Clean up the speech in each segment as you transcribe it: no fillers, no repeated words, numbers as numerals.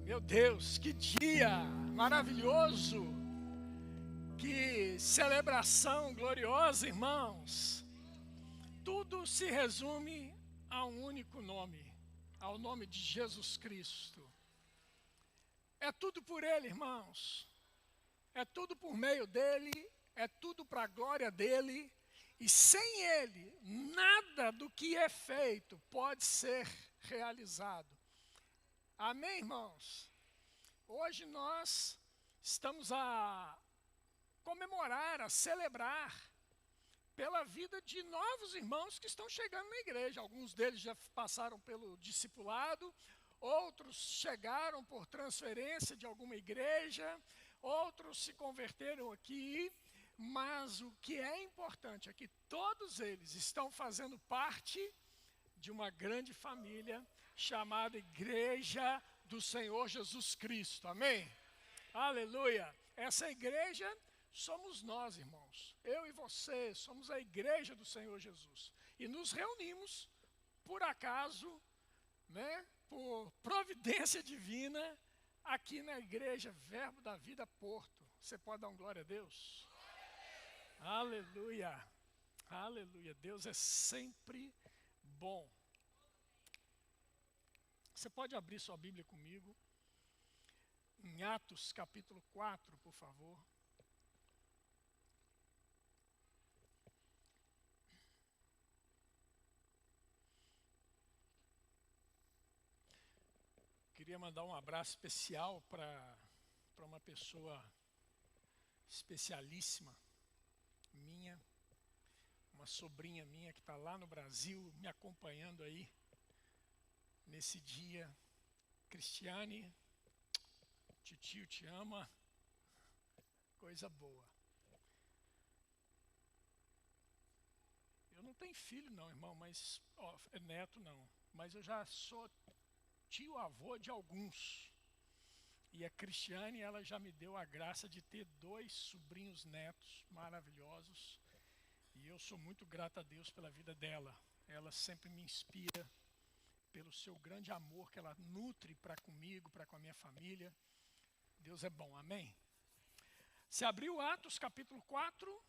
Meu Deus, que dia maravilhoso, que celebração gloriosa, irmãos. Tudo se resume a um único nome, ao nome de Jesus Cristo. É tudo por Ele, irmãos. É tudo por meio dEle, é tudo para a glória dEle. E sem Ele, nada do que é feito pode ser realizado. Amém, irmãos? Hoje nós estamos a comemorar, a celebrar pela vida de novos irmãos que estão chegando na igreja. Alguns deles já passaram pelo discipulado, outros chegaram por transferência de alguma igreja, outros se converteram aqui. Mas o que é importante é que todos eles estão fazendo parte de uma grande família chamada Igreja do Senhor Jesus Cristo. Amém? Aleluia! Essa igreja somos nós, irmãos. Eu e você somos a igreja do Senhor Jesus. E nos reunimos, por acaso, por providência divina, aqui na igreja Verbo da Vida Porto. Você pode dar um glória a Deus? Aleluia! Aleluia! Deus é sempre bom. Você pode abrir sua Bíblia comigo, em Atos capítulo 4, por favor. Queria mandar um abraço especial para uma pessoa especialíssima minha, uma sobrinha minha que está lá no Brasil me acompanhando aí nesse dia. Cristiane, titio te ama, coisa boa. Eu não tenho filho não, irmão, mas neto não, mas eu já sou tio-avô de alguns. E a Cristiane, ela já me deu a graça de ter 2 sobrinhos netos maravilhosos. E eu sou muito grato a Deus pela vida dela. Ela sempre me inspira pelo seu grande amor que ela nutre para comigo, para com a minha família. Deus é bom, amém? Se abriu Atos capítulo 4,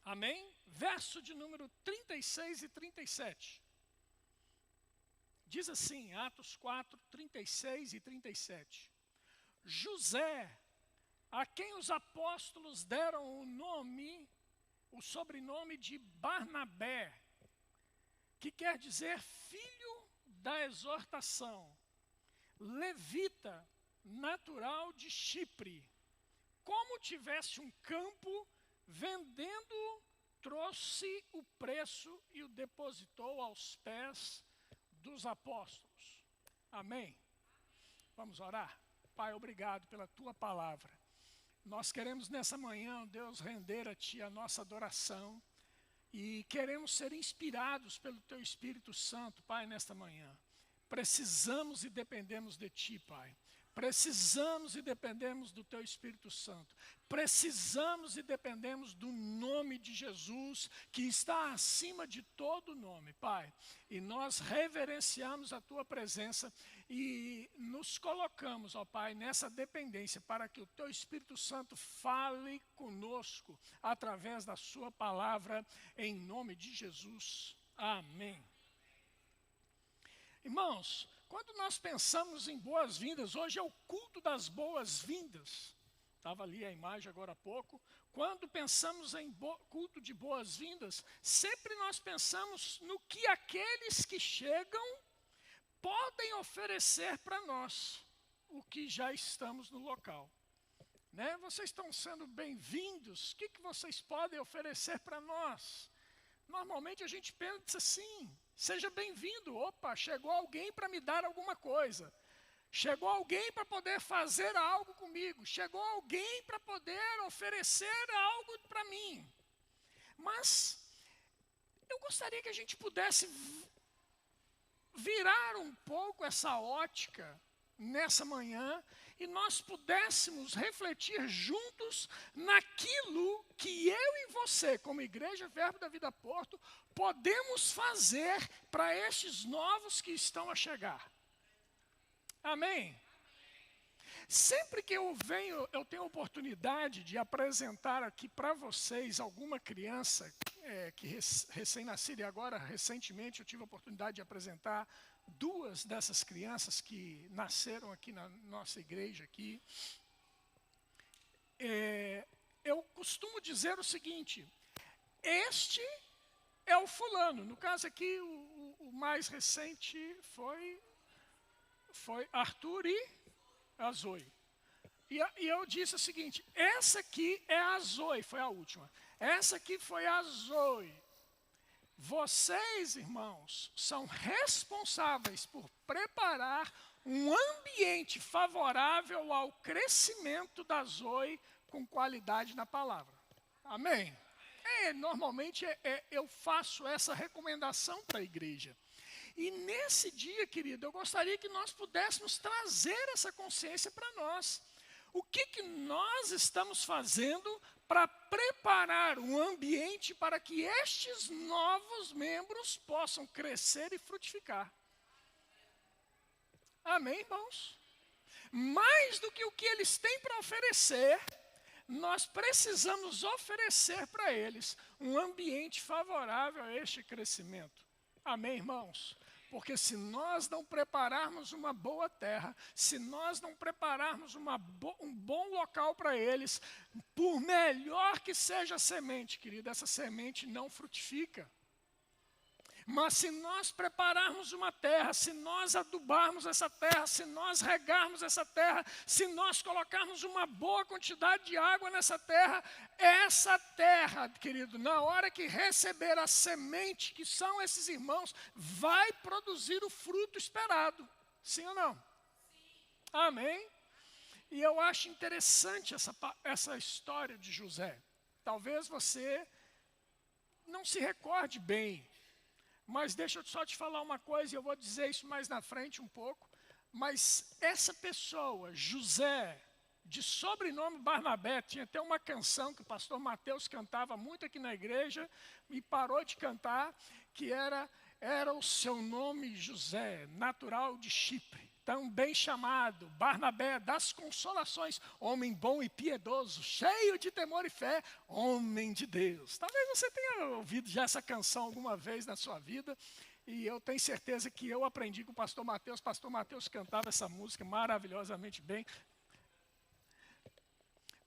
amém? Verso de número 36 e 37. Diz assim, Atos 4, 36 e 37. José, a quem os apóstolos deram o sobrenome de Barnabé, que quer dizer filho da exortação, levita, natural de Chipre, como tivesse um campo, vendendo, trouxe o preço e o depositou aos pés dos apóstolos. Amém? Vamos orar? Pai, obrigado pela tua palavra. Nós queremos nessa manhã, Deus, render a ti a nossa adoração e queremos ser inspirados pelo teu Espírito Santo, Pai, nesta manhã. Precisamos e dependemos de ti, Pai. Precisamos e dependemos do teu Espírito Santo. Precisamos e dependemos do nome de Jesus, que está acima de todo nome, Pai. E nós reverenciamos a tua presença e nos colocamos, ó Pai, nessa dependência para que o teu Espírito Santo fale conosco através da sua palavra, em nome de Jesus. Amém. Irmãos, quando nós pensamos em boas-vindas, hoje é o culto das boas-vindas. Estava ali a imagem agora há pouco. Quando pensamos em culto de boas-vindas, sempre nós pensamos no que aqueles que chegam podem oferecer para nós, o que já estamos no local. Vocês estão sendo bem-vindos, o que vocês podem oferecer para nós? Normalmente a gente pensa assim, seja bem-vindo, opa, chegou alguém para me dar alguma coisa. Chegou alguém para poder fazer algo comigo. Chegou alguém para poder oferecer algo para mim. Mas eu gostaria que a gente pudesse virar um pouco essa ótica nessa manhã e nós pudéssemos refletir juntos naquilo que eu e você, como Igreja Verbo da Vida Porto, podemos fazer para estes novos que estão a chegar. Amém? Sempre que eu venho, eu tenho a oportunidade de apresentar aqui para vocês alguma criança que recém-nascida, e agora, recentemente, eu tive a oportunidade de apresentar 2 dessas crianças que nasceram aqui na nossa igreja aqui. Eu costumo dizer o seguinte: este é o fulano. No caso aqui, o mais recente foi Arthur e a Zoe. E eu disse o seguinte: essa aqui é a Zoe, foi a última. Essa aqui foi a Zoe. Vocês, irmãos, são responsáveis por preparar um ambiente favorável ao crescimento da Zoe com qualidade na palavra. Amém? Normalmente eu faço essa recomendação para a igreja. E nesse dia, querido, eu gostaria que nós pudéssemos trazer essa consciência para nós. O que nós estamos fazendo para preparar um ambiente para que estes novos membros possam crescer e frutificar? Amém, irmãos? Mais do que o que eles têm para oferecer, nós precisamos oferecer para eles um ambiente favorável a este crescimento. Amém, irmãos? Porque se nós não prepararmos uma boa terra, se nós não prepararmos um bom local para eles, por melhor que seja a semente, querido, essa semente não frutifica. Mas se nós prepararmos uma terra, se nós adubarmos essa terra, se nós regarmos essa terra, se nós colocarmos uma boa quantidade de água nessa terra, essa terra, querido, na hora que receber a semente, que são esses irmãos, vai produzir o fruto esperado. Sim ou não? Sim. Amém? E eu acho interessante essa história de José. Talvez você não se recorde bem, mas deixa eu só te falar uma coisa, e eu vou dizer isso mais na frente um pouco. Mas essa pessoa, José, de sobrenome Barnabé, tinha até uma canção que o pastor Mateus cantava muito aqui na igreja, e parou de cantar, que era o seu nome José, natural de Chipre, também chamado Barnabé das consolações, homem bom e piedoso, cheio de temor e fé, homem de Deus. Talvez você tenha ouvido já essa canção alguma vez na sua vida, e eu tenho certeza que eu aprendi com o pastor Mateus cantava essa música maravilhosamente bem.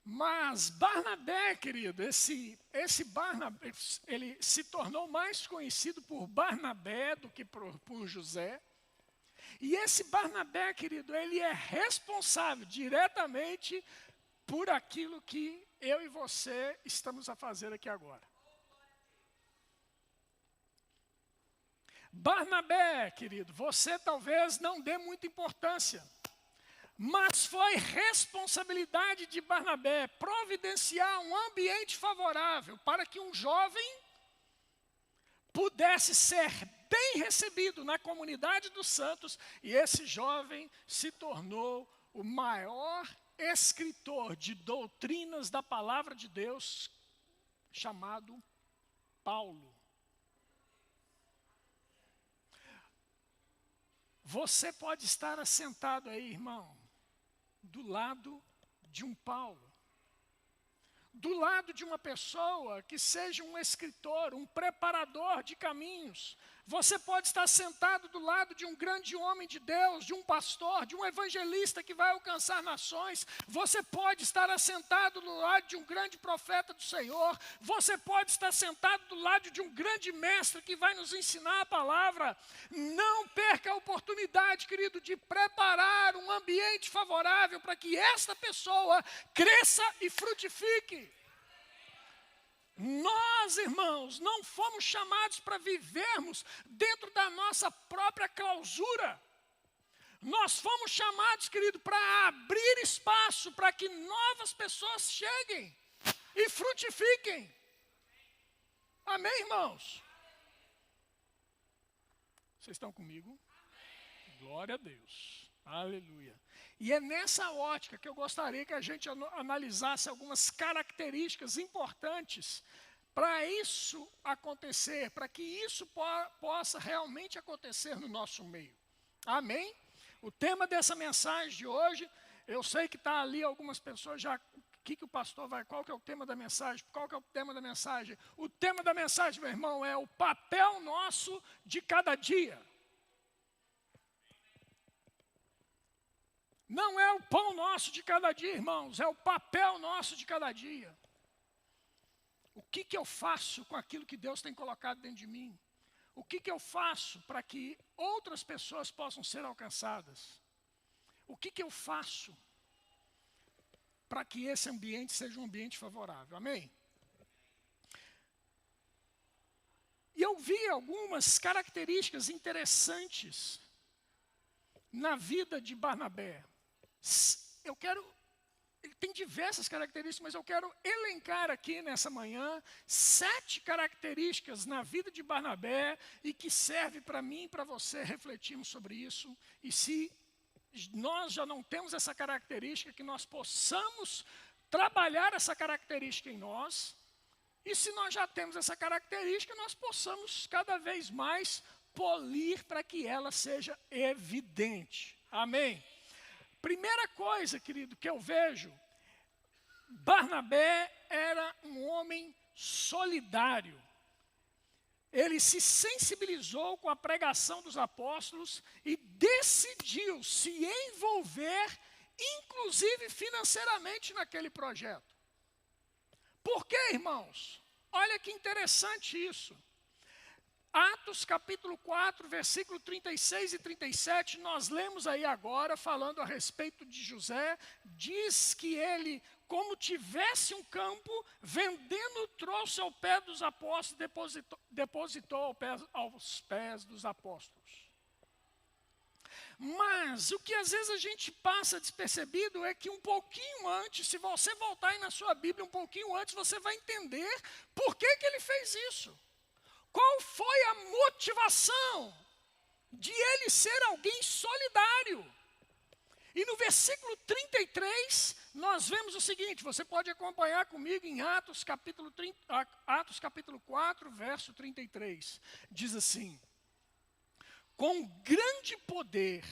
Mas Barnabé, querido, esse Barnabé, ele se tornou mais conhecido por Barnabé do que por José. E esse Barnabé, querido, ele é responsável diretamente por aquilo que eu e você estamos a fazer aqui agora. Barnabé, querido, você talvez não dê muita importância, mas foi responsabilidade de Barnabé providenciar um ambiente favorável para que um jovem pudesse ser bem recebido na comunidade dos santos, e esse jovem se tornou o maior escritor de doutrinas da palavra de Deus, chamado Paulo. Você pode estar assentado aí, irmão, do lado de um Paulo, do lado de uma pessoa que seja um escritor, um preparador de caminhos. Você pode estar sentado do lado de um grande homem de Deus, de um pastor, de um evangelista que vai alcançar nações. Você pode estar assentado do lado de um grande profeta do Senhor. Você pode estar sentado do lado de um grande mestre que vai nos ensinar a palavra. Não perca a oportunidade, querido, de preparar um ambiente favorável para que esta pessoa cresça e frutifique. Nós, irmãos, não fomos chamados para vivermos dentro da nossa própria clausura. Nós fomos chamados, querido, para abrir espaço para que novas pessoas cheguem e frutifiquem. Amém, irmãos? Vocês estão comigo? Glória a Deus. Aleluia. E é nessa ótica que eu gostaria que a gente analisasse algumas características importantes para isso acontecer, para que isso possa realmente acontecer no nosso meio. Amém? O tema dessa mensagem de hoje Eu sei que está ali algumas pessoas já, o pastor vai, qual que é o tema da mensagem? Qual que é o tema da mensagem? O tema da mensagem, meu irmão, é o papel nosso de cada dia. Não é o pão nosso de cada dia, irmãos, é o papel nosso de cada dia. O que eu faço com aquilo que Deus tem colocado dentro de mim? O que eu faço para que outras pessoas possam ser alcançadas? O que eu faço para que esse ambiente seja um ambiente favorável? Amém? E eu vi algumas características interessantes na vida de Barnabé. Ele tem diversas características, mas eu quero elencar aqui nessa manhã 7 características na vida de Barnabé e que serve para mim e para você refletirmos sobre isso. E se nós já não temos essa característica, que nós possamos trabalhar essa característica em nós. E se nós já temos essa característica, nós possamos cada vez mais polir para que ela seja evidente. Amém? Primeira coisa, querido, que eu vejo, Barnabé era um homem solidário. Ele se sensibilizou com a pregação dos apóstolos e decidiu se envolver, inclusive financeiramente, naquele projeto. Por quê, irmãos? Olha que interessante isso. Atos capítulo 4, versículo 36 e 37, nós lemos aí agora, falando a respeito de José, diz que ele, como tivesse um campo, vendendo, trouxe ao pé dos apóstolos, depositou aos pés dos apóstolos. Mas o que às vezes a gente passa despercebido é que um pouquinho antes, se você voltar aí na sua Bíblia um pouquinho antes, você vai entender por que ele fez isso. Qual foi a motivação de ele ser alguém solidário? E no versículo 33, nós vemos o seguinte, você pode acompanhar comigo em Atos capítulo 4, verso 33. Diz assim: com grande poder,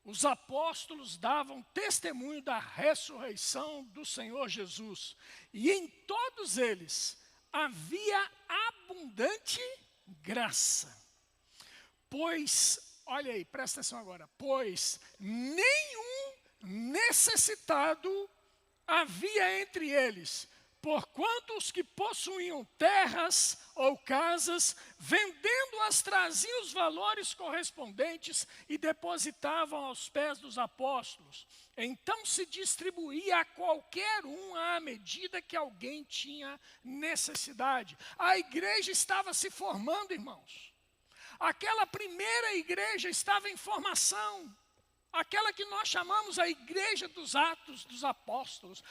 os apóstolos davam testemunho da ressurreição do Senhor Jesus, e em todos eles havia abundante graça. Pois, olha aí, presta atenção agora. Pois nenhum necessitado havia entre eles, porquanto os que possuíam terras ou casas, vendendo-as, traziam os valores correspondentes e depositavam aos pés dos apóstolos. Então se distribuía a qualquer um à medida que alguém tinha necessidade. A igreja estava se formando, irmãos. Aquela primeira igreja estava em formação. Aquela que nós chamamos a igreja dos Atos dos Apóstolos.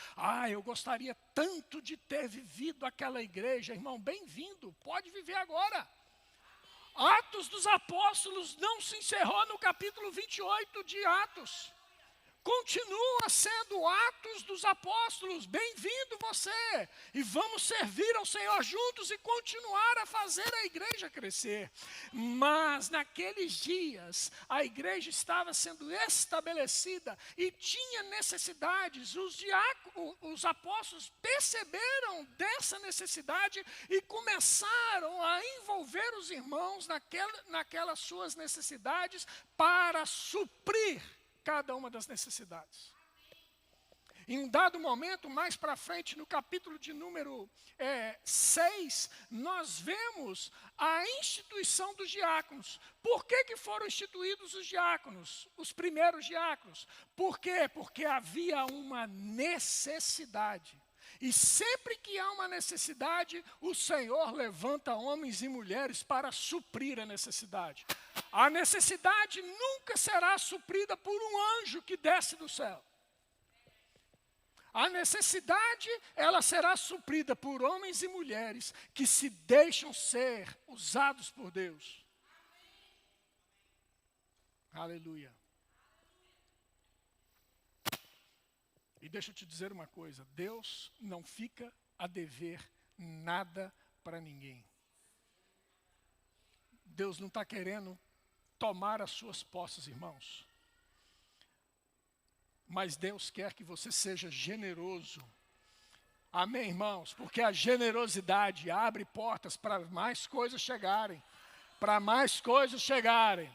Eu gostaria tanto de ter vivido aquela igreja. Irmão, bem-vindo, pode viver agora. Atos dos Apóstolos não se encerrou no capítulo 28 de Atos. Continua sendo Atos dos Apóstolos, bem-vindo você, e vamos servir ao Senhor juntos e continuar a fazer a igreja crescer. Mas naqueles dias, a igreja estava sendo estabelecida e tinha necessidades. Os apóstolos perceberam dessa necessidade e começaram a envolver os irmãos naquelas suas necessidades para suprir cada uma das necessidades. Em um dado momento, mais para frente, no capítulo de número 6, nós vemos a instituição dos diáconos. Por que foram instituídos os diáconos, os primeiros diáconos? Por quê? Porque havia uma necessidade. E sempre que há uma necessidade, o Senhor levanta homens e mulheres para suprir a necessidade. A necessidade nunca será suprida por um anjo que desce do céu. A necessidade, ela será suprida por homens e mulheres que se deixam ser usados por Deus. Aleluia. E deixa eu te dizer uma coisa, Deus não fica a dever nada para ninguém. Deus não está querendo tomar as suas posses, irmãos. mas Deus quer que você seja generoso. Amém, irmãos? Porque a generosidade abre portas para mais coisas chegarem. Para mais coisas chegarem.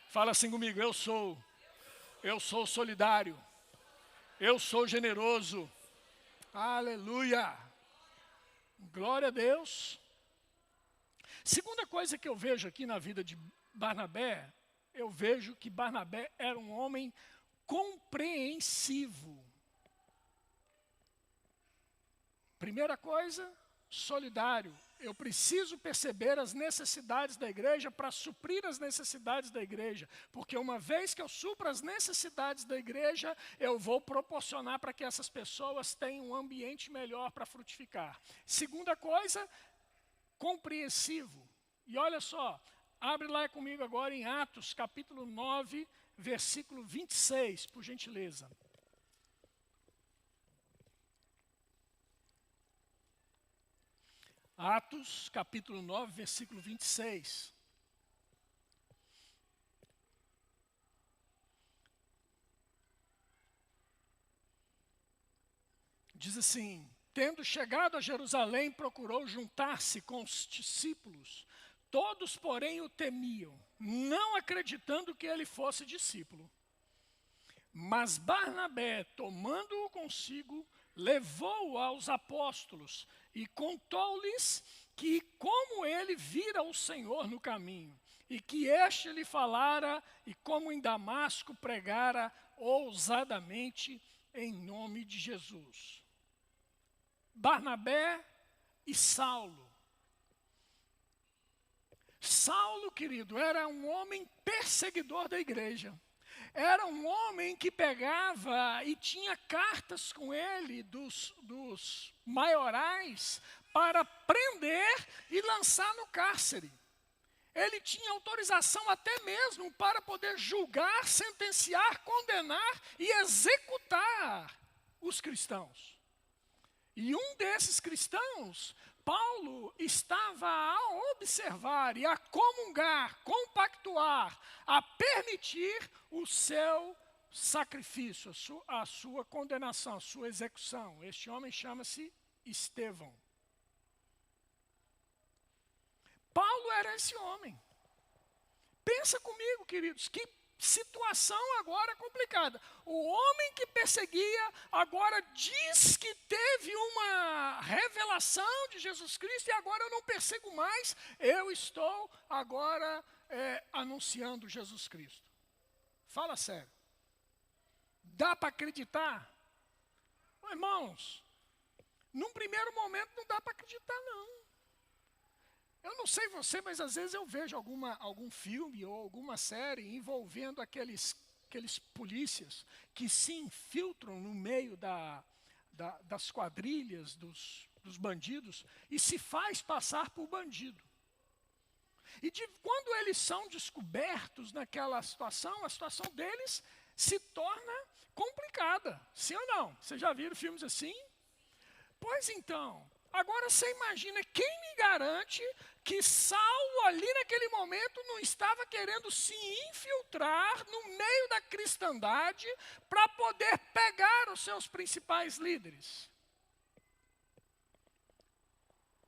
Fala assim comigo, eu sou solidário. Eu sou generoso. Aleluia. Glória a Deus. Segunda coisa que eu vejo aqui na vida de Barnabé, eu vejo que Barnabé era um homem compreensivo. Primeira coisa, solidário. Eu preciso perceber as necessidades da igreja para suprir as necessidades da igreja. Porque uma vez que eu supro as necessidades da igreja, eu vou proporcionar para que essas pessoas tenham um ambiente melhor para frutificar. Segunda coisa, compreensivo. E olha só, abre lá comigo agora em Atos, capítulo 9, versículo 26, por gentileza. Atos, capítulo 9, versículo 26. Diz assim: tendo chegado a Jerusalém, procurou juntar-se com os discípulos. Todos, porém, o temiam, não acreditando que ele fosse discípulo. Mas Barnabé, tomando-o consigo, levou-o aos apóstolos e contou-lhes que como ele vira o Senhor no caminho, e que este lhe falara, e como em Damasco pregara ousadamente em nome de Jesus. Barnabé e Saulo. Saulo, querido, era um homem perseguidor da igreja. Era um homem que pegava e tinha cartas com ele dos maiorais para prender e lançar no cárcere. Ele tinha autorização até mesmo para poder julgar, sentenciar, condenar e executar os cristãos. E um desses cristãos, Paulo, estava a observar e a comungar, compactuar, a permitir o seu sacrifício, a sua condenação, a sua execução. Este homem chama-se Estevão. Paulo era esse homem. Pensa comigo, queridos, que situação agora complicada. O homem que perseguia agora diz que teve uma revelação de Jesus Cristo e agora eu não persigo mais, eu estou agora anunciando Jesus Cristo. Fala sério. Dá para acreditar? Irmãos, num primeiro momento não dá para acreditar não. Eu não sei você, mas às vezes eu vejo algum filme ou alguma série envolvendo aqueles polícias que se infiltram no meio das quadrilhas dos bandidos e se faz passar por bandido. E quando eles são descobertos naquela situação, a situação deles se torna complicada. Sim ou não? Vocês já viram filmes assim? Pois então, agora você imagina, quem me garante que Saulo ali naquele momento não estava querendo se infiltrar no meio da cristandade para poder pegar os seus principais líderes?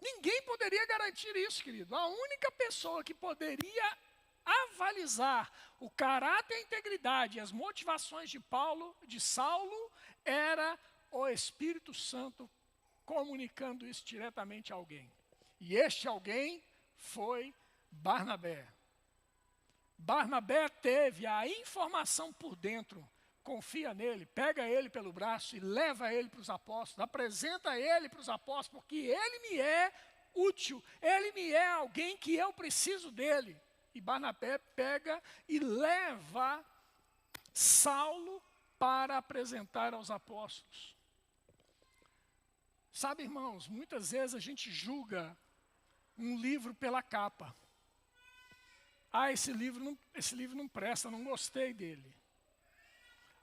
Ninguém poderia garantir isso, querido. A única pessoa que poderia avalizar o caráter, a integridade e as motivações de Saulo, era o Espírito Santo comunicando isso diretamente a alguém. E este alguém foi Barnabé. Barnabé teve a informação por dentro, confia nele, pega ele pelo braço e leva ele para os apóstolos, apresenta ele para os apóstolos, porque ele me é útil, ele me é alguém que eu preciso dele. E Barnabé pega e leva Saulo para apresentar aos apóstolos. Sabe, irmãos, muitas vezes a gente julga um livro pela capa. Ah, esse livro não presta, não gostei dele.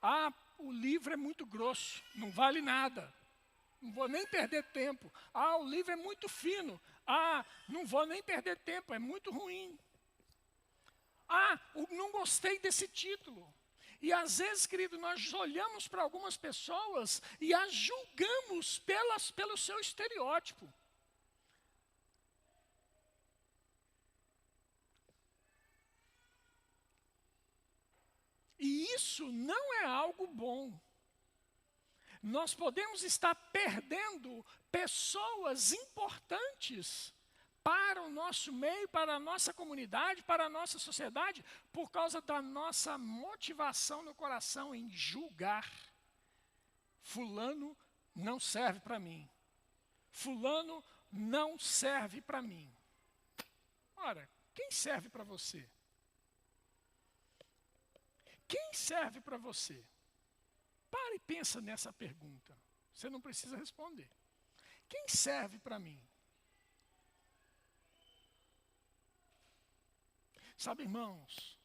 Ah, o livro é muito grosso, não vale nada. Não vou nem perder tempo. Ah, o livro é muito fino. Ah, não vou nem perder tempo, é muito ruim. Ah, não gostei desse título. E às vezes, querido, nós olhamos para algumas pessoas e as julgamos pelo seu estereótipo. E isso não é algo bom. Nós podemos estar perdendo pessoas importantes para o nosso meio, para a nossa comunidade, para a nossa sociedade, por causa da nossa motivação no coração em julgar. Fulano não serve para mim. Fulano não serve para mim. Ora, quem serve para você? Quem serve para você? Para e pensa nessa pergunta. Você não precisa responder. Quem serve para mim? Sabe, irmãos,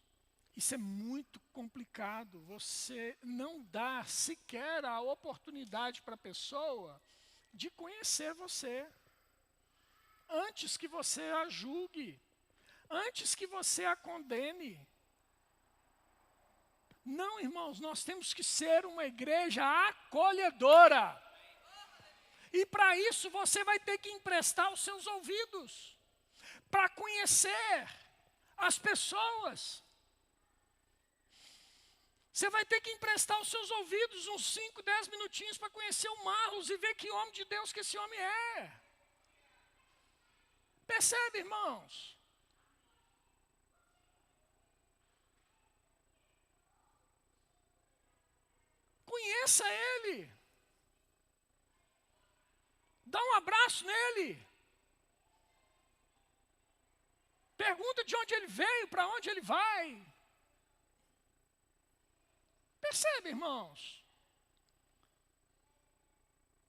isso é muito complicado. Você não dá sequer a oportunidade para a pessoa de conhecer você. Antes que você a julgue. Antes que você a condene. Não, irmãos, nós temos que ser uma igreja acolhedora. E para isso você vai ter que emprestar os seus ouvidos. Para conhecer as pessoas. Você vai ter que emprestar os seus ouvidos uns 5, 10 minutinhos para conhecer o Marlos e ver que homem de Deus que esse homem é. Percebe, irmãos? Conheça ele. Dá um abraço nele. Pergunta de onde ele veio, para onde ele vai. Percebe, irmãos?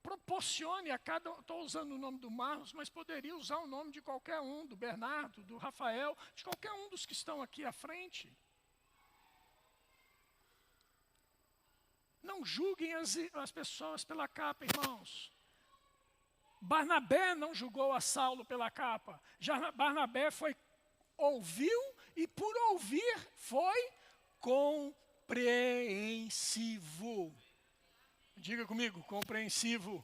Proporcione a cada... Estou usando o nome do Marlos, mas poderia usar o nome de qualquer um, do Bernardo, do Rafael, de qualquer um dos que estão aqui à frente. Não julguem as pessoas pela capa, irmãos. Barnabé não julgou a Saulo pela capa. Barnabé ouviu e por ouvir foi compreensivo. Diga comigo, compreensivo.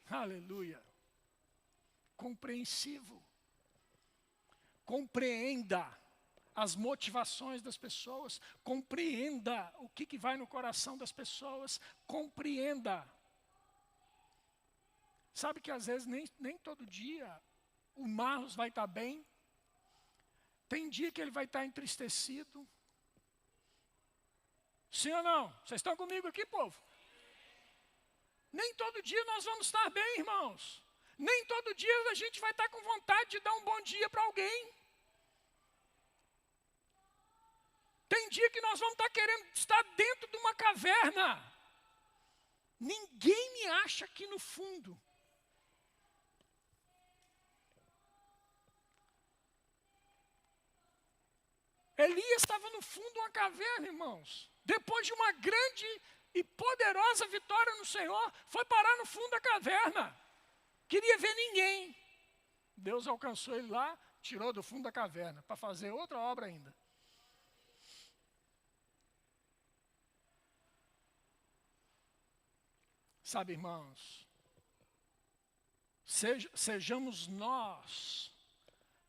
Aleluia. Compreensivo. Compreenda as motivações das pessoas. Compreenda o que vai no coração das pessoas. Compreenda. Sabe que às vezes nem todo dia o Marlos vai estar bem. Tem dia que ele vai estar entristecido. Sim ou não? Vocês estão comigo aqui, povo? Nem todo dia nós vamos estar bem, irmãos. Nem todo dia a gente vai estar com vontade de dar um bom dia para alguém. Tem dia que nós vamos estar querendo estar dentro de uma caverna. Ninguém me acha aqui no fundo. Elias estava no fundo de uma caverna, irmãos. Depois de uma grande e poderosa vitória no Senhor, foi parar no fundo da caverna. Queria ver ninguém. Deus alcançou ele lá, tirou do fundo da caverna, para fazer outra obra ainda. Sabe, irmãos, sejamos nós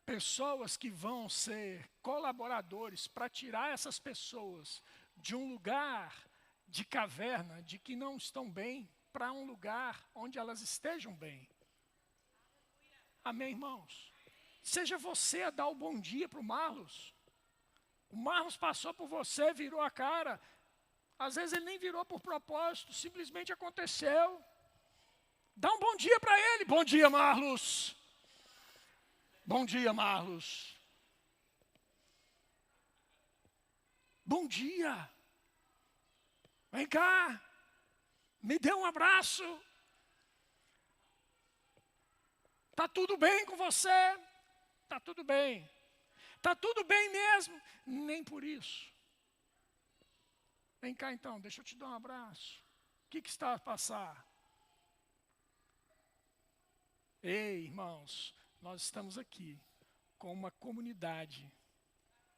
pessoas que vão ser colaboradores para tirar essas pessoas de um lugar de caverna, de que não estão bem, para um lugar onde elas estejam bem. Amém, irmãos? Seja você a dar o bom dia para o Marlos. O Marlos passou por você, virou a cara. Às vezes ele nem virou por propósito, simplesmente aconteceu. Dá um bom dia para ele. Bom dia, Marlos. Bom dia, Marlos. Bom dia. Vem cá. Me dê um abraço. Tá tudo bem com você? Tá tudo bem. Tá tudo bem mesmo? Nem por isso. Vem cá então, deixa eu te dar um abraço. O que está a passar? Ei, irmãos, nós estamos aqui com uma comunidade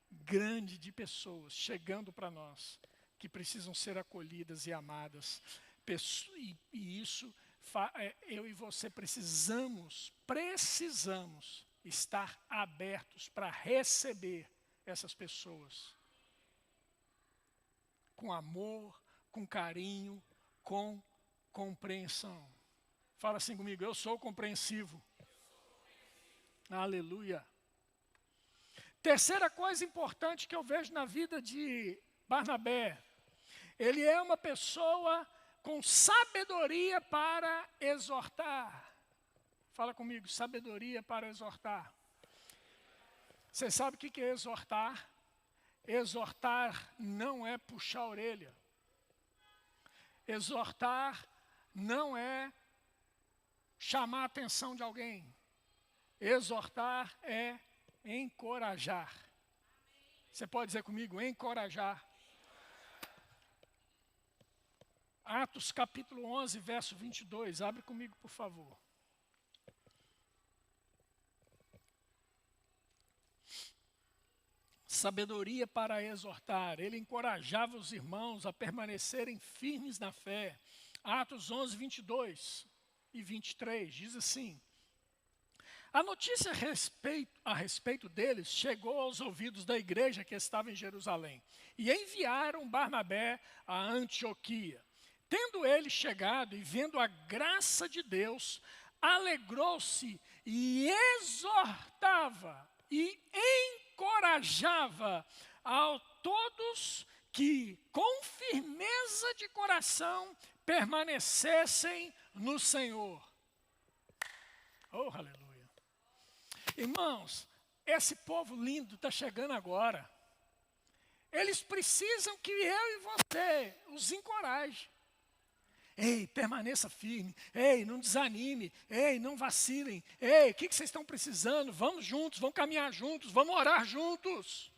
grande de pessoas chegando para nós. que precisam ser acolhidas e amadas. E isso, eu e você precisamos estar abertos para receber essas pessoas. Com amor, com carinho, com compreensão. Fala assim comigo, eu sou compreensivo. Aleluia. Terceira coisa importante que eu vejo na vida de Barnabé. Ele é uma pessoa com sabedoria para exortar. Fala comigo, sabedoria para exortar. Você sabe o que é exortar? Exortar não é puxar a orelha. Exortar não é chamar a atenção de alguém. Exortar é encorajar. Você pode dizer comigo, encorajar. Atos capítulo 11, verso 22. Abre comigo, por favor. Sabedoria para exortar. Ele encorajava os irmãos a permanecerem firmes na fé. Atos 11, 22 e 23. Diz assim. A notícia a respeito deles chegou aos ouvidos da igreja que estava em Jerusalém. E enviaram Barnabé a Antioquia. Tendo ele chegado e vendo a graça de Deus, alegrou-se e exortava e encorajava a todos que, com firmeza de coração, permanecessem no Senhor. Oh, aleluia. Irmãos, esse povo lindo está chegando agora. Eles precisam que eu e você os encoraje. Ei, permaneça firme. Ei, não desanime. Ei, não vacilem. Ei, o que vocês estão precisando? Vamos juntos, vamos caminhar juntos, vamos orar juntos.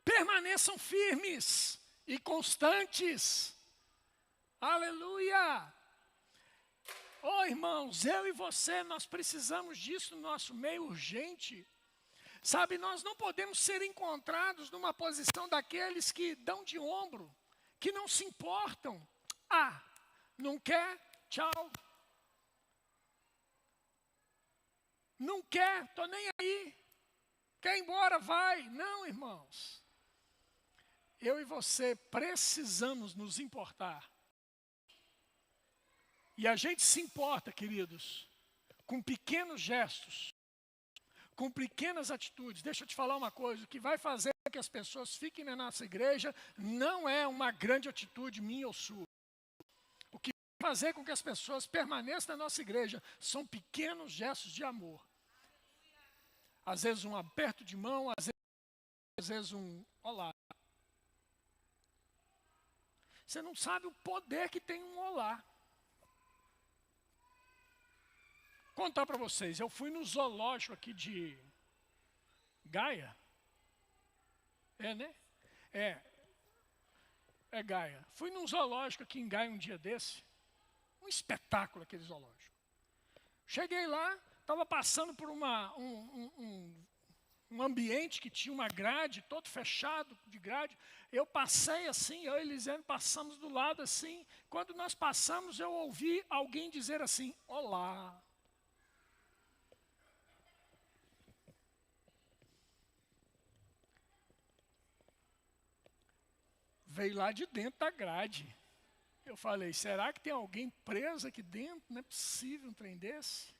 Permaneçam firmes e constantes. Aleluia! Oh, irmãos, eu e você, nós precisamos disso no nosso meio urgente. Sabe, nós não podemos ser encontrados numa posição daqueles que dão de ombro, que não se importam. Ah, não quer? Tchau. Não quer? Estou nem aí. Quer ir embora? Vai. Não, irmãos. Eu e você precisamos nos importar. E a gente se importa, queridos, com pequenos gestos, com pequenas atitudes. Deixa eu te falar uma coisa, o que vai fazer que as pessoas fiquem na nossa igreja não é uma grande atitude minha ou sua. O que vai fazer com que as pessoas permaneçam na nossa igreja são pequenos gestos de amor. Às vezes um aperto de mão, às vezes um olá. Você não sabe o poder que tem um olá. Contar para vocês, eu fui no zoológico aqui de Gaia. É, né? É Gaia. Fui num zoológico aqui em Gaia um dia desse. Um espetáculo aquele zoológico. Cheguei lá, estava passando por um ambiente que tinha uma grade, todo fechado de grade. Eu passei assim, eu e Elisiane passamos do lado assim. Quando nós passamos, eu ouvi alguém dizer assim, olá. Veio lá de dentro da grade. Eu falei, será que tem alguém preso aqui dentro? Não é possível um trem desse.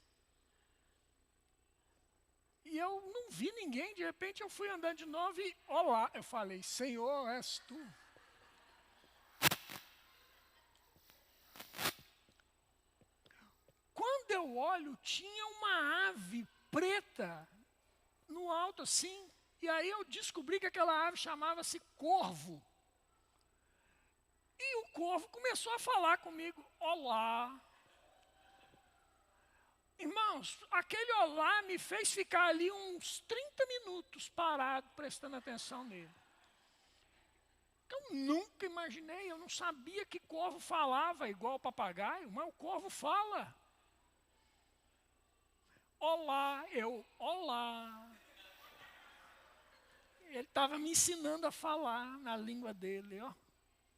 E eu não vi ninguém, de repente eu fui andando de novo e, olá, eu falei, Senhor, és tu. Quando eu olho, tinha uma ave preta no alto assim, e aí eu descobri que aquela ave chamava-se corvo. E o corvo começou a falar comigo, olá. Irmãos, aquele olá me fez ficar ali uns 30 minutos parado, prestando atenção nele. Eu nunca imaginei, eu não sabia que corvo falava igual papagaio, mas o corvo fala. Olá, olá. ele estava me ensinando a falar na língua dele, ó.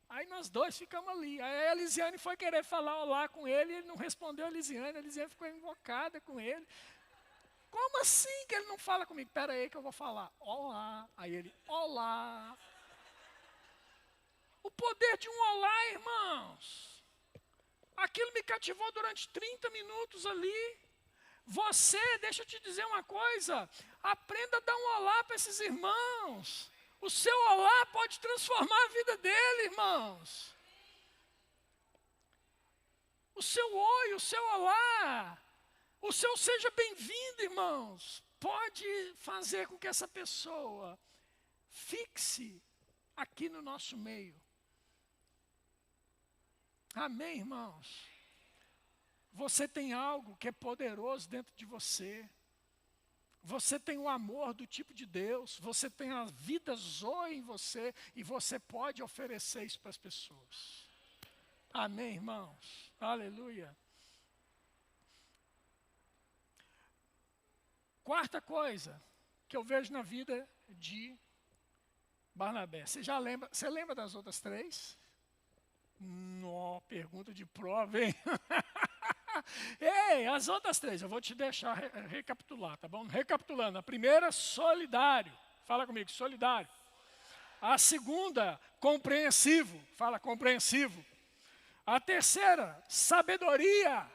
Aí nós dois ficamos ali. Aí a Elisiane foi querer falar olá com ele, e ele não respondeu a Elisiane ficou invocada com ele. Como assim que ele não fala comigo? Espera aí que eu vou falar. Olá. Aí ele, olá. O poder de um olá, irmãos. Aquilo me cativou durante 30 minutos ali. Você, deixa eu te dizer uma coisa, aprenda a dar um olá para esses irmãos. O seu olá pode transformar a vida dele, irmãos. O seu oi, o seu olá, o seu seja bem-vindo, irmãos, pode fazer com que essa pessoa fixe aqui no nosso meio. Amém, irmãos? Você tem algo que é poderoso dentro de você. Você tem o amor do tipo de Deus. Você tem a vida Zoe em você. E você pode oferecer isso para as pessoas. Amém, irmãos? Aleluia. Quarta coisa que eu vejo na vida de Barnabé. Você lembra das outras três? Pergunta de prova, hein? Ei, as outras três, eu vou te deixar recapitular, tá bom? Recapitulando, a primeira, solidário. Fala comigo, solidário. A segunda, compreensivo. Fala, compreensivo. A terceira, sabedoria.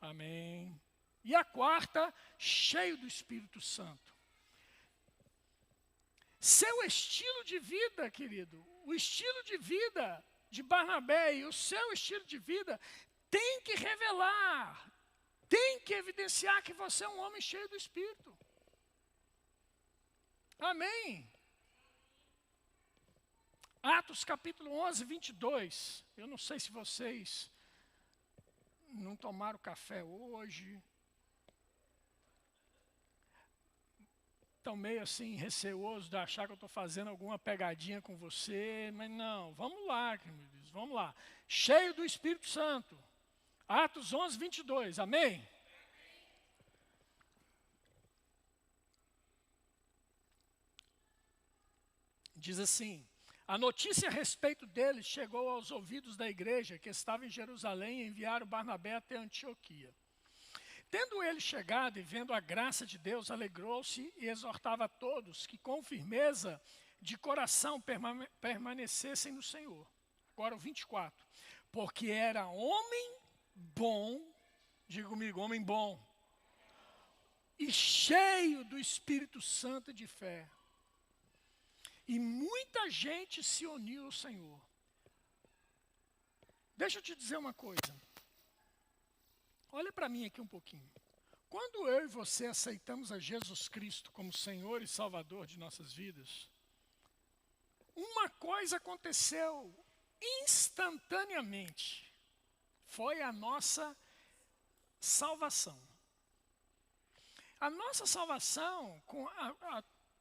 Amém. E a quarta, cheio do Espírito Santo. Seu estilo de vida, querido, o estilo de vida de Barnabé e o seu estilo de vida tem que revelar, tem que evidenciar que você é um homem cheio do Espírito. Amém. Atos capítulo 11, 22. Eu não sei se vocês não tomaram café hoje. Estão meio assim, receosos de achar que eu estou fazendo alguma pegadinha com você. Mas não, vamos lá, queridos, vamos lá. Cheio do Espírito Santo. Atos 11, 22, amém? Diz assim, a notícia a respeito deles chegou aos ouvidos da igreja que estava em Jerusalém e enviaram Barnabé até Antioquia. Tendo ele chegado e vendo a graça de Deus, alegrou-se e exortava a todos que com firmeza de coração permanecessem no Senhor. Agora o 24, porque era homem bom, diga comigo, homem bom, e cheio do Espírito Santo e de fé. E muita gente se uniu ao Senhor. Deixa eu te dizer uma coisa. Olha para mim aqui um pouquinho. Quando eu e você aceitamos a Jesus Cristo como Senhor e Salvador de nossas vidas, uma coisa aconteceu instantaneamente. Foi a nossa salvação. A nossa salvação,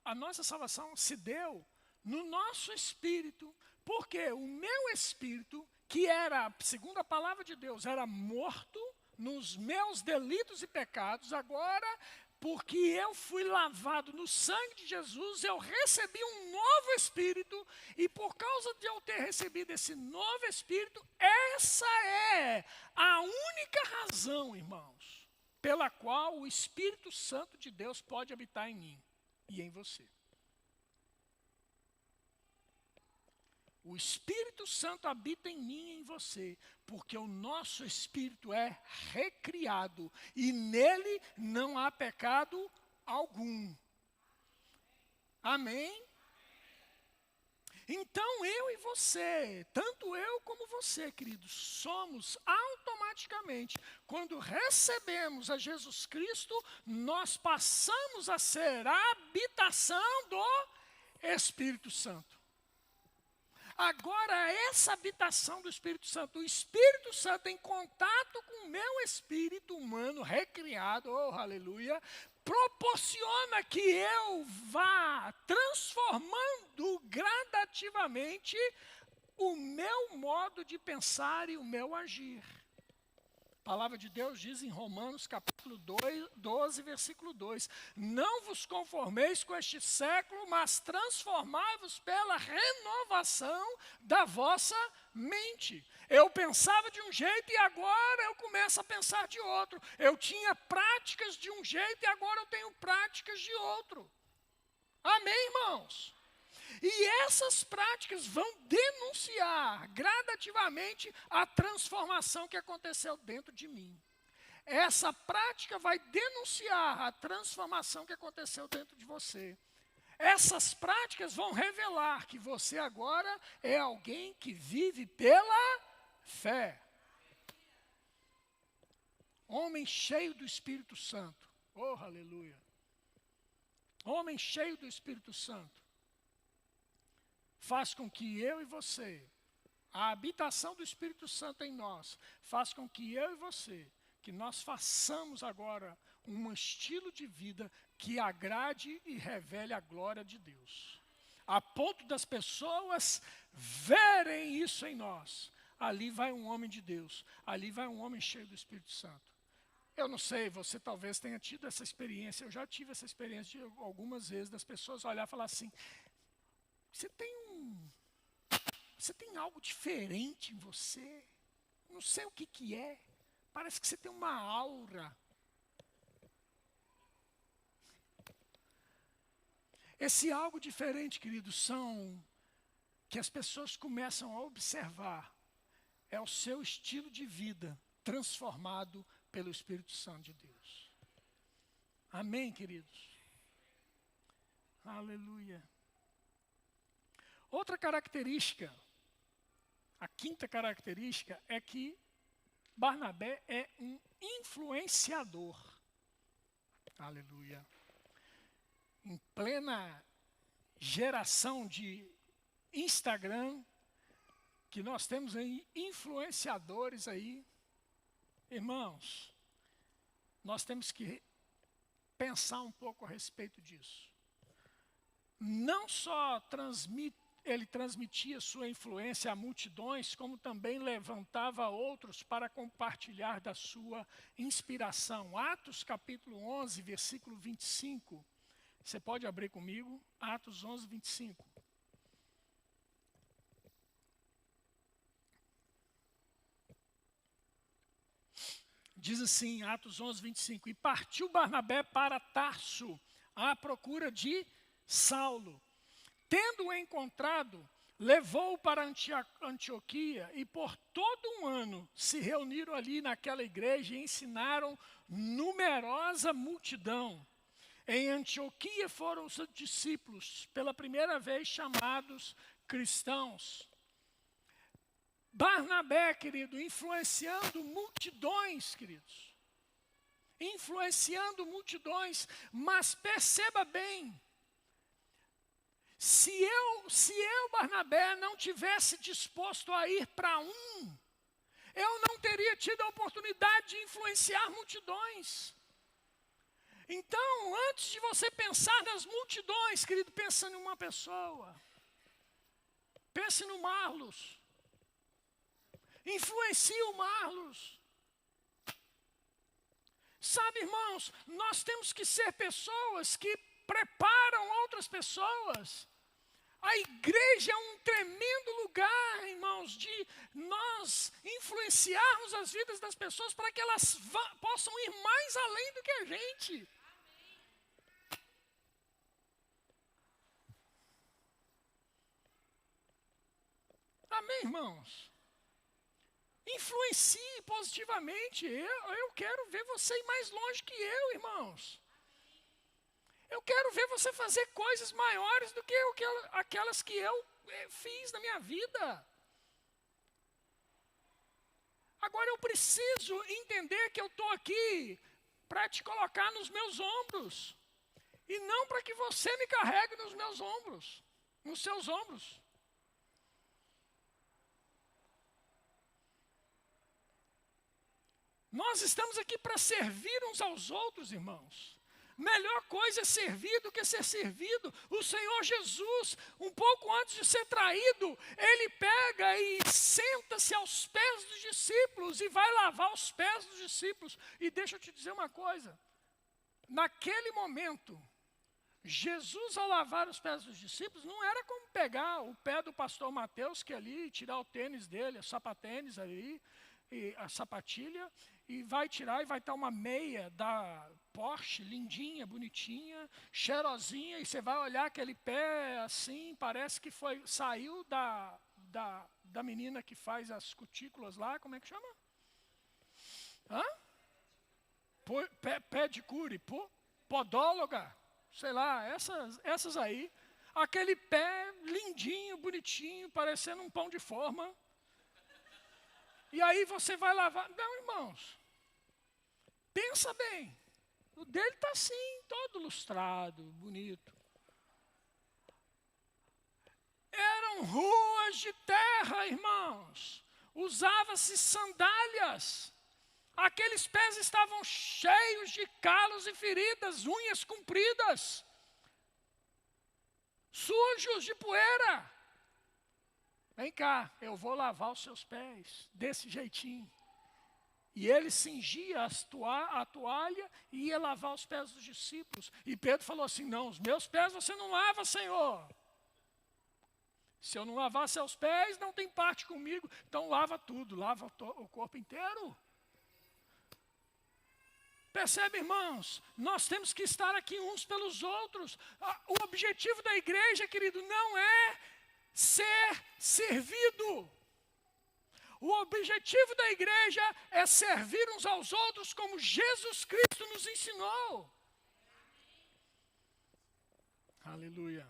a nossa salvação se deu no nosso espírito, porque o meu espírito, que era, segundo a palavra de Deus, era morto nos meus delitos e pecados, agora, porque eu fui lavado no sangue de Jesus, eu recebi um novo espírito, e por causa de eu ter recebido esse novo espírito, essa é a única razão, irmãos, pela qual o Espírito Santo de Deus pode habitar em mim e em você. O Espírito Santo habita em mim e em você, porque o nosso espírito é recriado e nele não há pecado algum. Amém? Então eu e você, tanto eu como você, queridos, somos automaticamente, quando recebemos a Jesus Cristo, nós passamos a ser a habitação do Espírito Santo. Agora, essa habitação do Espírito Santo, o Espírito Santo em contato com o meu espírito humano recriado, oh, aleluia, proporciona que eu vá transformando gradativamente o meu modo de pensar e o meu agir. A palavra de Deus diz em Romanos capítulo capítulo 12, versículo 2. Não vos conformeis com este século, mas transformai-vos pela renovação da vossa mente. Eu pensava de um jeito e agora eu começo a pensar de outro. Eu tinha práticas de um jeito e agora eu tenho práticas de outro. Amém, irmãos? E essas práticas vão denunciar gradativamente a transformação que aconteceu dentro de mim. Essa prática vai denunciar a transformação que aconteceu dentro de você. Essas práticas vão revelar que você agora é alguém que vive pela fé. Homem cheio do Espírito Santo. Oh, aleluia. Homem cheio do Espírito Santo faz com que eu e você, a habitação do Espírito Santo em nós, faz com que eu e você, que nós façamos agora um estilo de vida que agrade e revele a glória de Deus. A ponto das pessoas verem isso em nós. Ali vai um homem de Deus, ali vai um homem cheio do Espírito Santo. Eu não sei, você talvez tenha tido essa experiência, eu já tive essa experiência algumas vezes, das pessoas olhar e falar assim, você tem algo diferente em você, não sei o que é, parece que você tem uma aura. Esse algo diferente, queridos, são que as pessoas começam a observar, é o seu estilo de vida transformado pelo Espírito Santo de Deus. Amém, queridos? Aleluia. Outra característica, a quinta característica, é que Barnabé é um influenciador. Aleluia. Em plena geração de Instagram, que nós temos aí influenciadores aí, irmãos, nós temos que pensar um pouco a respeito disso. Não só ele transmitia sua influência a multidões, como também levantava outros para compartilhar da sua inspiração. Atos capítulo 11, versículo 25. Você pode abrir comigo? Atos 11, 25. Diz assim, Atos 11, 25. E partiu Barnabé para Tarso, à procura de Saulo. Tendo-o encontrado, levou-o para Antioquia e por todo um ano se reuniram ali naquela igreja e ensinaram numerosa multidão. Em Antioquia foram os discípulos, pela primeira vez chamados cristãos. Barnabé, querido, influenciando multidões, queridos. Influenciando multidões, mas perceba bem, se eu, Barnabé, não tivesse disposto a ir para eu não teria tido a oportunidade de influenciar multidões. Então, antes de você pensar nas multidões, querido, pensa em uma pessoa. Pense no Marlos. Influencie o Marlos. Sabe, irmãos, nós temos que ser pessoas que preparam outras pessoas. A igreja é um tremendo lugar, irmãos, de nós influenciarmos as vidas das pessoas para que elas possam ir mais além do que a gente. Amém, irmãos? Influencie positivamente. Eu quero ver você ir mais longe que eu, irmãos. Eu quero ver você fazer coisas maiores do que aquelas que eu fiz na minha vida. Agora eu preciso entender que eu estou aqui para te colocar nos meus ombros. E não para que você me carregue nos meus ombros, nos seus ombros. Nós estamos aqui para servir uns aos outros, irmãos. Melhor coisa é servir do que ser servido. O Senhor Jesus, um pouco antes de ser traído, ele pega e senta-se aos pés dos discípulos discípulos e vai lavar os pés dos discípulos. E deixa eu te dizer uma coisa. Naquele momento, Jesus, ao lavar os pés dos discípulos, não era como pegar o pé do pastor Mateus, que ali, tirar o tênis dele, o sapatênis ali, e a sapatilha, e vai tirar e vai estar uma meia da Porsche, lindinha, bonitinha, cheirosinha, e você vai olhar aquele pé assim, parece que saiu da menina que faz as cutículas lá, como é que chama? Hã? Pedicure, podóloga, sei lá, essas aí. Aquele pé lindinho, bonitinho, parecendo um pão de forma. E aí você vai lavar. Não, irmãos, pensa bem. O dele está assim, todo lustrado, bonito. Eram ruas de terra, irmãos. Usava-se sandálias. Aqueles pés estavam cheios de calos e feridas, unhas compridas, sujos de poeira. Vem cá, eu vou lavar os seus pés, desse jeitinho. E ele cingia a toalha e ia lavar os pés dos discípulos. E Pedro falou assim, não, os meus pés você não lava, Senhor. Se eu não lavar seus pés, não tem parte comigo. Então lava tudo, lava o corpo inteiro. Percebe, irmãos? Nós temos que estar aqui uns pelos outros. O objetivo da igreja, querido, não é ser servido. O objetivo da igreja é servir uns aos outros como Jesus Cristo nos ensinou. Aleluia.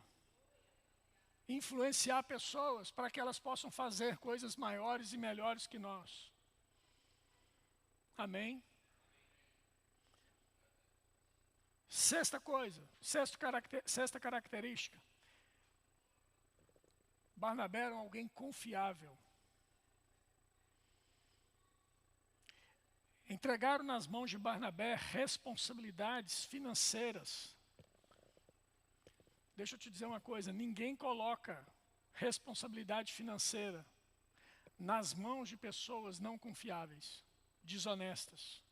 Influenciar pessoas para que elas possam fazer coisas maiores e melhores que nós. Amém? Sexta característica. Barnabé era alguém confiável. Entregaram nas mãos de Barnabé responsabilidades financeiras. Deixa eu te dizer uma coisa, ninguém coloca responsabilidade financeira nas mãos de pessoas não confiáveis, desonestas.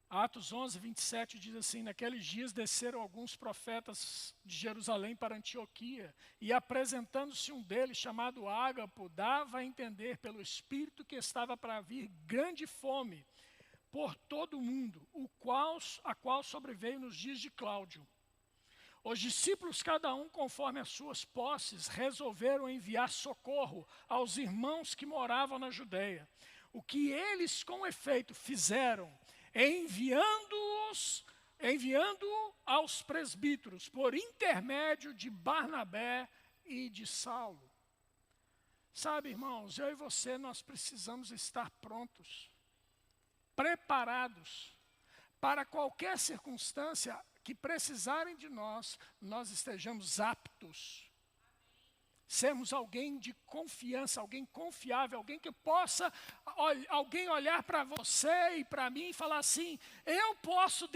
Atos 11, 27 diz assim, naqueles dias desceram alguns profetas de Jerusalém para Antioquia, e apresentando-se um deles, chamado Ágapo, dava a entender pelo Espírito que estava para vir grande fome por todo o mundo, a qual sobreveio nos dias de Cláudio. Os discípulos, cada um conforme as suas posses, resolveram enviar socorro aos irmãos que moravam na Judeia. O que eles, com efeito, fizeram, enviando aos presbíteros, por intermédio de Barnabé e de Saulo. Sabe, irmãos, eu e você, nós precisamos estar prontos, preparados, para qualquer circunstância que precisarem de nós, nós estejamos aptos. Sermos alguém de confiança, alguém confiável, alguém que possa, alguém olhar para você e para mim e falar assim, eu posso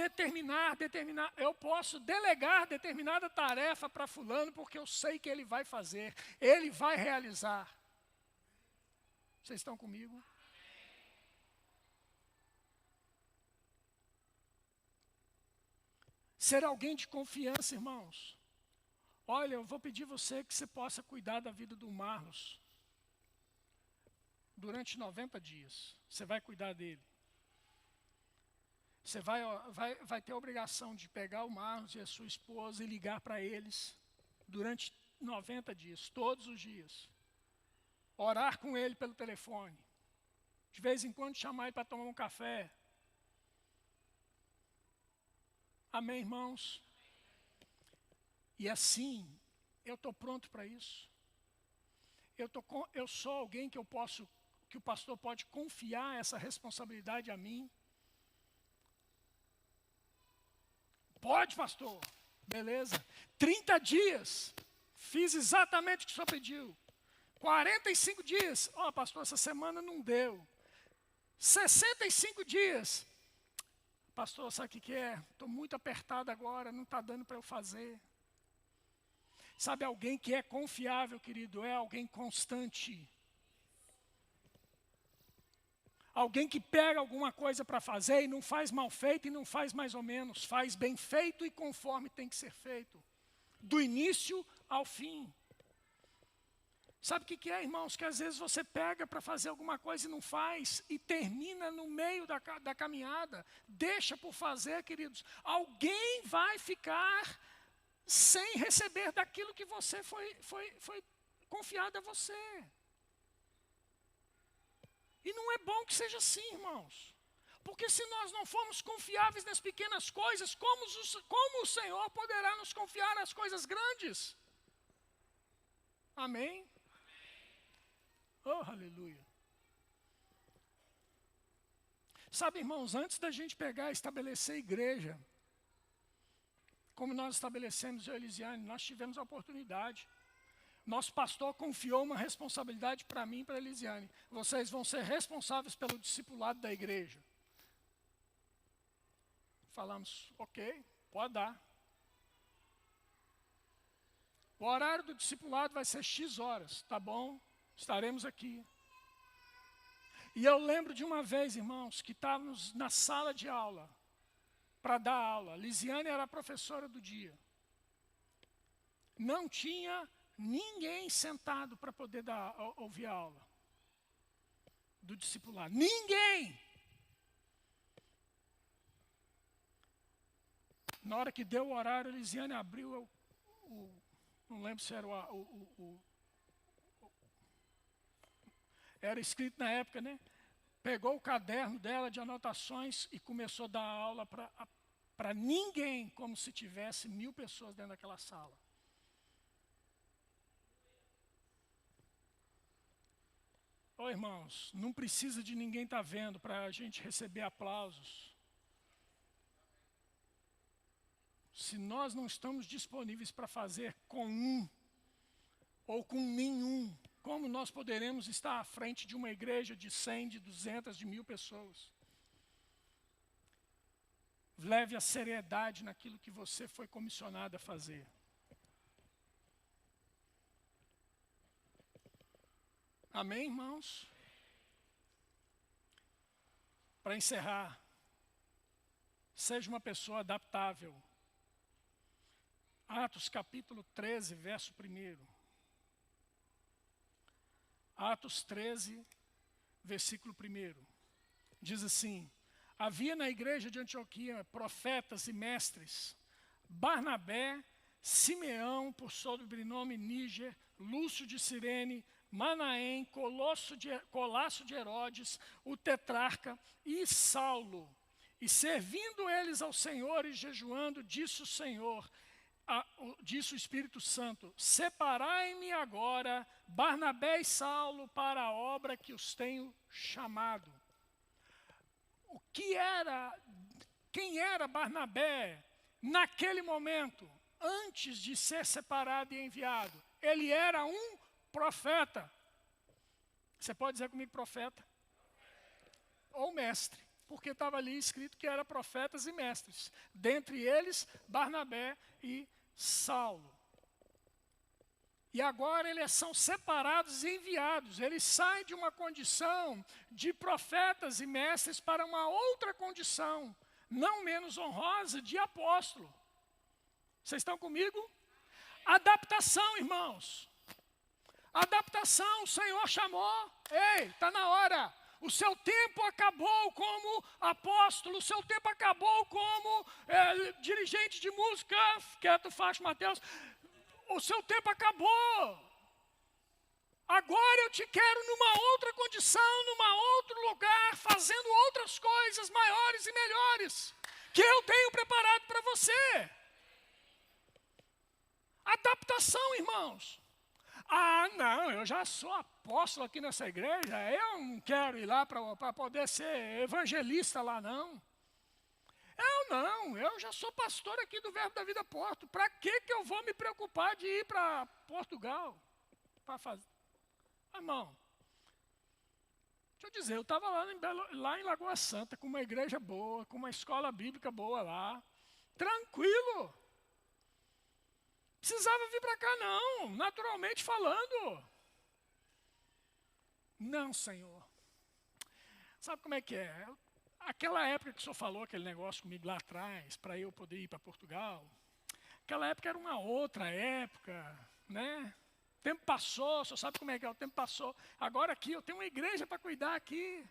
eu posso delegar determinada tarefa para fulano, porque eu sei que ele vai fazer, ele vai realizar. Vocês estão comigo? Ser alguém de confiança, irmãos. Olha, eu vou pedir você que você possa cuidar da vida do Marlos durante 90 dias. Você vai cuidar dele. Você vai ter a obrigação de pegar o Marlos e a sua esposa e ligar para eles durante 90 dias, todos os dias. Orar com ele pelo telefone. De vez em quando chamar ele para tomar um café. Amém, irmãos? E assim, eu estou pronto para isso. Eu sou alguém que o pastor pode confiar essa responsabilidade a mim. Pode, pastor. Beleza. 30 dias. Fiz exatamente o que o senhor pediu. 45 dias. Pastor, essa semana não deu. 65 dias. Pastor, sabe o que é? Estou muito apertado agora, não está dando para eu fazer. Sabe, alguém que é confiável, querido, é alguém constante. Alguém que pega alguma coisa para fazer e não faz mal feito e não faz mais ou menos, faz bem feito e conforme tem que ser feito, do início ao fim. Sabe o que é, irmãos? Que às vezes você pega para fazer alguma coisa e não faz, e termina no meio da caminhada, deixa por fazer, queridos. Alguém vai ficar sem receber daquilo que você foi confiado a você. E não é bom que seja assim, irmãos. Porque se nós não formos confiáveis nas pequenas coisas, como o Senhor poderá nos confiar nas coisas grandes? Amém? Oh, aleluia. Sabe, irmãos, antes da gente pegar e estabelecer igreja, como nós estabelecemos, eu e Elisiane, nós tivemos a oportunidade. Nosso pastor confiou uma responsabilidade para mim e para a Elisiane. Vocês vão ser responsáveis pelo discipulado da igreja. Falamos, ok, pode dar. O horário do discipulado vai ser X horas, tá bom? Estaremos aqui. E eu lembro de uma vez, irmãos, que estávamos na sala de aula, para dar aula. Lisiane era a professora do dia. Não tinha ninguém sentado para poder ouvir a aula do discipulado. Ninguém! Na hora que deu o horário, a Lisiane abriu não lembro se era era escrito na época, né? Pegou o caderno dela de anotações e começou a dar aula para ninguém, como se tivesse 1000 pessoas dentro daquela sala. Ô irmãos, não precisa de ninguém estar vendo para a gente receber aplausos. Se nós não estamos disponíveis para fazer com um ou com nenhum, como nós poderemos estar à frente de uma igreja de 100, de 200, de 1000 pessoas? Leve a seriedade naquilo que você foi comissionado a fazer. Amém, irmãos? Para encerrar, seja uma pessoa adaptável. Atos capítulo 13, verso 1. Atos 13, versículo 1. Diz assim: havia na igreja de Antioquia profetas e mestres, Barnabé, Simeão, por sobrenome Níger, Lúcio de Cirene, Manaém, Colasso de Herodes, o tetrarca, e Saulo. E servindo eles ao Senhor e jejuando, disse o Senhor, disse o Espírito Santo: separai-me agora Barnabé e Saulo para a obra que os tenho chamado. Quem era Barnabé naquele momento, antes de ser separado e enviado? Ele era um profeta. Você pode dizer comigo profeta? Ou mestre, porque estava ali escrito que era profetas e mestres. Dentre eles, Barnabé e Saulo. E agora eles são separados e enviados. Eles saem de uma condição de profetas e mestres para uma outra condição, não menos honrosa, de apóstolo. Vocês estão comigo? Adaptação, irmãos. Adaptação, o Senhor chamou. Ei, está na hora. O seu tempo acabou como apóstolo, o seu tempo acabou como dirigente de música, quieto, Fátima, Mateus. O seu tempo acabou. Agora eu te quero numa outra condição, num outro lugar, fazendo outras coisas maiores e melhores, que eu tenho preparado para você. Adaptação, irmãos. Ah, não, eu já sou apóstolo aqui nessa igreja, eu não quero ir lá para poder ser evangelista lá, não. Eu já sou pastor aqui do Verbo da Vida Porto. Para que eu vou me preocupar de ir para Portugal? Para fazer. Irmão, deixa eu dizer, eu estava lá em Lagoa Santa, com uma igreja boa, com uma escola bíblica boa lá, tranquilo. Precisava vir para cá não, naturalmente falando. Não, Senhor. Sabe como é que é? Aquela época que o senhor falou aquele negócio comigo lá atrás, para eu poder ir para Portugal, aquela época era uma outra época, né? O tempo passou, o senhor sabe como é que é, o tempo passou. Agora aqui, eu tenho uma igreja para cuidar aqui.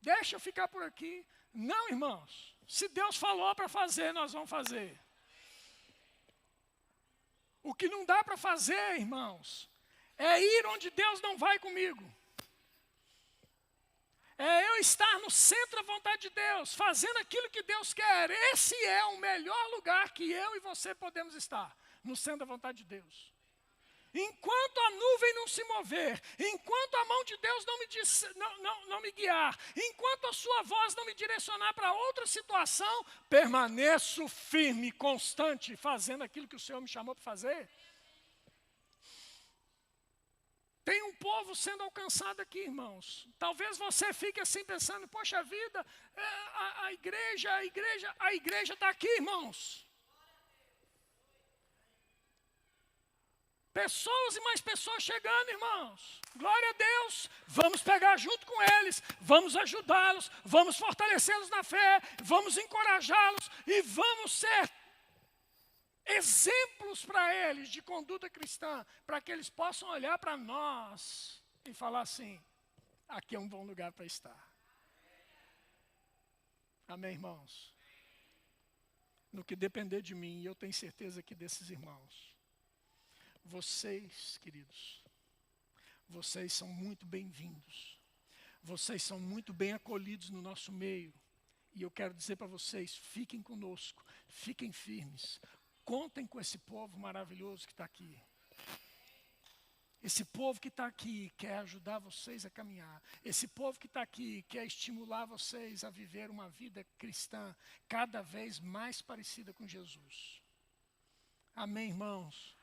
Deixa eu ficar por aqui. Não, irmãos. Se Deus falou para fazer, nós vamos fazer. O que não dá para fazer, irmãos, é ir onde Deus não vai comigo. É eu estar no centro da vontade de Deus, fazendo aquilo que Deus quer. Esse é o melhor lugar que eu e você podemos estar, no centro da vontade de Deus. Enquanto a nuvem não se mover, enquanto a mão de Deus não me guiar, enquanto a sua voz não me direcionar para outra situação, permaneço firme, constante, fazendo aquilo que o Senhor me chamou para fazer. Tem um povo sendo alcançado aqui, irmãos. Talvez você fique assim pensando, poxa vida, a igreja está aqui, irmãos. Pessoas e mais pessoas chegando, irmãos. Glória a Deus. Vamos pegar junto com eles, vamos ajudá-los, vamos fortalecê-los na fé, vamos encorajá-los e vamos ser exemplos para eles de conduta cristã, para que eles possam olhar para nós e falar assim, aqui é um bom lugar para estar. Amém, irmãos? No que depender de mim, eu tenho certeza que desses irmãos, vocês, queridos, vocês são muito bem-vindos. Vocês são muito bem acolhidos no nosso meio. E eu quero dizer para vocês, fiquem conosco, fiquem firmes. Contem com esse povo maravilhoso que está aqui. Esse povo que está aqui quer ajudar vocês a caminhar. Esse povo que está aqui quer estimular vocês a viver uma vida cristã cada vez mais parecida com Jesus. Amém, irmãos?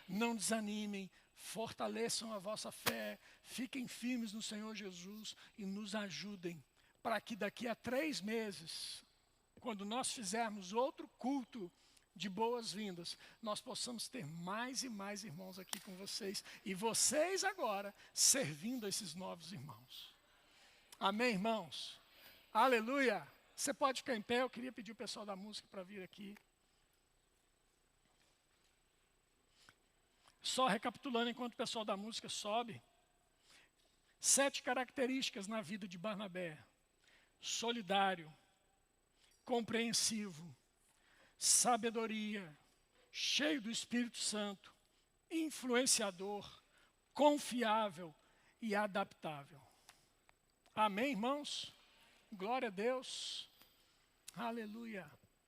Não desanimem, fortaleçam a vossa fé, fiquem firmes no Senhor Jesus e nos ajudem para que daqui a 3 meses, quando nós fizermos outro culto de boas-vindas, nós possamos ter mais e mais irmãos aqui com vocês e vocês agora servindo a esses novos irmãos. Amém, irmãos? Aleluia! Você pode ficar em pé, eu queria pedir o pessoal da música para vir aqui. Só recapitulando enquanto o pessoal da música sobe. 7 características na vida de Barnabé. Solidário, compreensivo, sabedoria, cheio do Espírito Santo, influenciador, confiável e adaptável. Amém, irmãos? Glória a Deus. Aleluia.